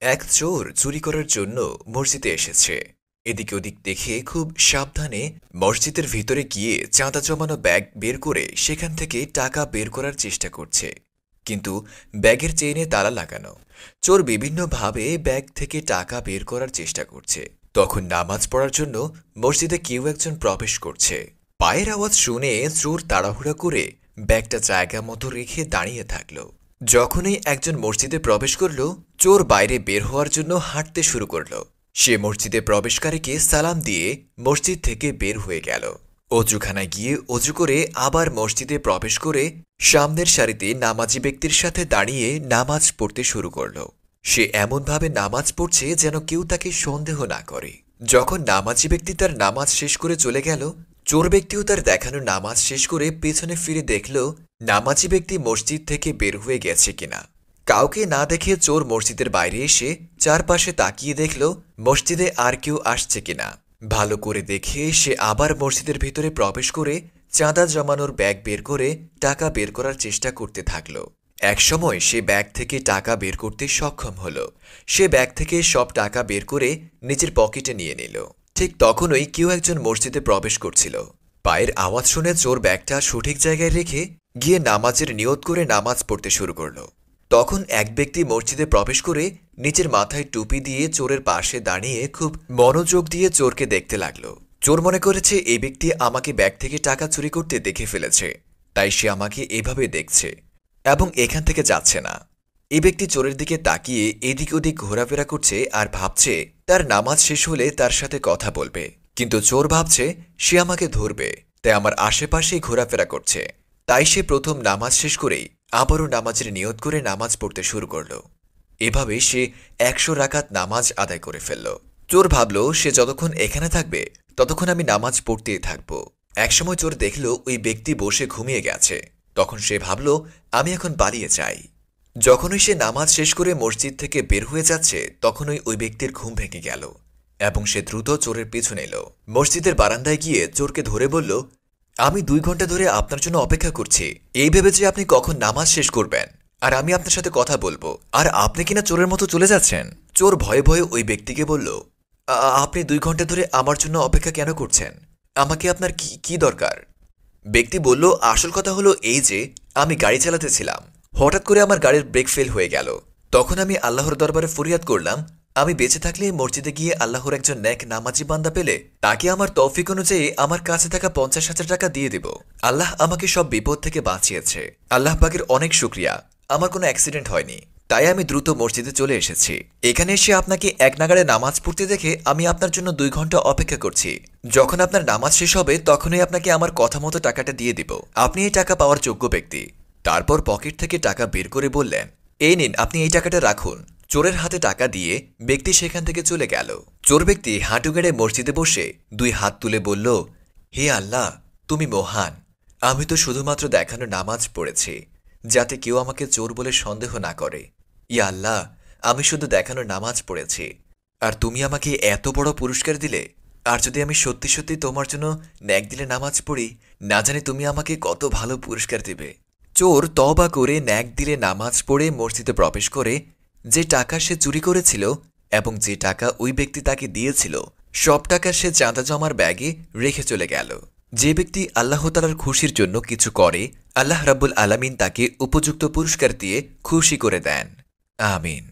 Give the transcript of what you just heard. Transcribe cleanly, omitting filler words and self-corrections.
এক চোর চুরি করার জন্য মসজিদে এসেছে। এদিক ওদিক দেখে খুব সাবধানে মসজিদের ভিতরে গিয়ে চাঁদা জমানো ব্যাগ বের করে সেখান থেকে টাকা বের করার চেষ্টা করছে। কিন্তু ব্যাগের চেইনে তালা লাগানো। চোর বিভিন্নভাবে ব্যাগ থেকে টাকা বের করার চেষ্টা করছে। তখন নামাজ পড়ার জন্য মসজিদে কেউ একজন প্রবেশ করছে। পায়ের আওয়াজ শুনে চোর তাড়াহুড়া করে ব্যাগটা জায়গা মতো রেখে দাঁড়িয়ে থাকলো। যখনই একজন মসজিদে প্রবেশ করল, চোর বাইরে বের হওয়ার জন্য হাঁটতে শুরু করল। সে মসজিদে প্রবেশকারীকে সালাম দিয়ে মসজিদ থেকে বের হয়ে গেল। অজুখানায় গিয়ে অজু করে আবার মসজিদে প্রবেশ করে সামনের সারিতে নামাজি ব্যক্তির সাথে দাঁড়িয়ে নামাজ পড়তে শুরু করল। সে এমনভাবে নামাজ পড়ছে যেন কেউ তাকে সন্দেহ না করে। যখন নামাজি ব্যক্তি তার নামাজ শেষ করে চলে গেল, চোর ব্যক্তিও তার দেখানো নামাজ শেষ করে পেছনে ফিরে দেখল নামাজি ব্যক্তি মসজিদ থেকে বের হয়ে গেছে কিনা। কাউকে না দেখে চোর মসজিদের বাইরে এসে চারপাশে তাকিয়ে দেখল মসজিদে আর কেউ আসছে কিনা। ভালো করে দেখে সে আবার মসজিদের ভিতরে প্রবেশ করে চাঁদা জমানোর ব্যাগ বের করে টাকা বের করার চেষ্টা করতে থাকল। একসময় সে ব্যাগ থেকে টাকা বের করতে সক্ষম হল। সে ব্যাগ থেকে সব টাকা বের করে নিজের পকেটে নিয়ে নিল। ঠিক তখনই কেউ একজন মসজিদে প্রবেশ করছিল। পায়ের আওয়াজ শুনে চোর ব্যাগটা সঠিক জায়গায় রেখে গিয়ে নামাজের নিয়ত করে নামাজ পড়তে শুরু করল। তখন এক ব্যক্তি মসজিদে প্রবেশ করে নিজের মাথায় টুপি দিয়ে চোরের পাশে দাঁড়িয়ে খুব মনোযোগ দিয়ে চোরকে দেখতে লাগল। চোর মনে করেছে এই ব্যক্তি আমাকে ব্যাগ থেকে টাকা চুরি করতে দেখে ফেলেছে, তাই সে আমাকে এভাবে দেখছে এবং এখান থেকে যাচ্ছে না। এই ব্যক্তি চোরের দিকে তাকিয়ে এদিক ওদিক ঘোরাফেরা করছে আর ভাবছে তার নামাজ শেষ হলে তার সাথে কথা বলবে। কিন্তু চোর ভাবছে সে আমাকে ধরবে, তাই আমার আশেপাশেই ঘোরাফেরা করছে। তাই সে প্রথম নামাজ শেষ করেই আবারও নামাজের নিয়ত করে নামাজ পড়তে শুরু করল। এভাবে সে ১০০ রাকাত নামাজ আদায় করে ফেলল। চোর ভাবল সে যতক্ষণ এখানে থাকবে ততক্ষণ আমি নামাজ পড়তেই থাকব। একসময় চোর দেখল ওই ব্যক্তি বসে ঘুমিয়ে গেছে। তখন সে ভাবল আমি এখন পালিয়ে যাই। যখনই সে নামাজ শেষ করে মসজিদ থেকে বের হয়ে যাচ্ছে তখনই ওই ব্যক্তির ঘুম ভেঙে গেল এবং সে দ্রুত চোরের পেছনে এলো। মসজিদের বারান্দায় গিয়ে চোরকে ধরে বলল, আমি ২ ঘন্টা ধরে আপনার জন্য অপেক্ষা করছি এই ভেবে যে আপনি কখন নামাজ শেষ করবেন আর আমি আপনার সাথে কথা বলবো, আর আপনি কিনা চোরের মতো চলে যাচ্ছেন। চোর ভয়ে ভয়ে ওই ব্যক্তিকে বলল, আপনি ২ ঘন্টা ধরে আমার জন্য অপেক্ষা কেন করছেন? আমাকে আপনার কি দরকার? ব্যক্তি বলল, আসল কথা হলো এই যে আমি গাড়ি চালাতেছিলাম, হঠাৎ করে আমার গাড়ির ব্রেক ফেল হয়ে গেল। তখন আমি আল্লাহর দরবারে ফরিয়াদ করলাম, আমি বেঁচে থাকলে মসজিদে গিয়ে আল্লাহর একজন নেক নামাজি বান্দা পেলে তাকে আমার তৌফিক অনুযায়ী আমার কাছে থাকা ৫০,০০০ টাকা দিয়ে দেব। আল্লাহ আমাকে সব বিপদ থেকে বাঁচিয়েছে। আল্লাহ পাকের অনেক শুকরিয়া, আমার কোনো অ্যাক্সিডেন্ট হয়নি। তাই আমি দ্রুত মসজিদে চলে এসেছি। এখানে এসে আপনাকে এক নাগাড়ে নামাজ পড়তে দেখে আমি আপনার জন্য ২ ঘন্টা অপেক্ষা করছি। যখন আপনার নামাজ শেষ হবে তখনই আপনাকে আমার কথা মতো টাকাটা দিয়ে দিব। আপনি এই টাকা পাওয়ার যোগ্য ব্যক্তি। তারপর পকেট থেকে টাকা বের করে বললেন, এই নিন, আপনি এই টাকাটা রাখুন। চোরের হাতে টাকা দিয়ে ব্যক্তি সেখান থেকে চলে গেল। চোর ব্যক্তি হাঁটু গেড়ে মসজিদে বসে ২ হাত তুলে বলল, হে আল্লাহ, তুমি মহান। আমি তো শুধুমাত্র দেখানো নামাজ পড়েছি যাতে কেউ আমাকে চোর বলে সন্দেহ না করে। ইয়া আল্লাহ, আমি শুধু দেখানো নামাজ পড়েছি আর তুমি আমাকে এত বড় পুরস্কার দিলে। আর যদি আমি সত্যি সত্যি তোমার জন্য নেক দিলে নামাজ পড়ি, না জানি তুমি আমাকে কত ভালো পুরস্কার দিবে। চোর তওবা করে নেক দিলে নামাজ পড়ে মসজিদে প্রবেশ করে যে টাকা সে চুরি করেছিল এবং যে টাকা ওই ব্যক্তি তাকে দিয়েছিল সব টাকা সে চাঁদা জমার ব্যাগে রেখে চলে গেল। যে ব্যক্তি আল্লাহ তাআলার খুশির জন্য কিছু করে, আল্লাহ রাব্বুল আলামিন তাকে উপযুক্ত পুরস্কার দিয়ে খুশি করে দেন। আমিন।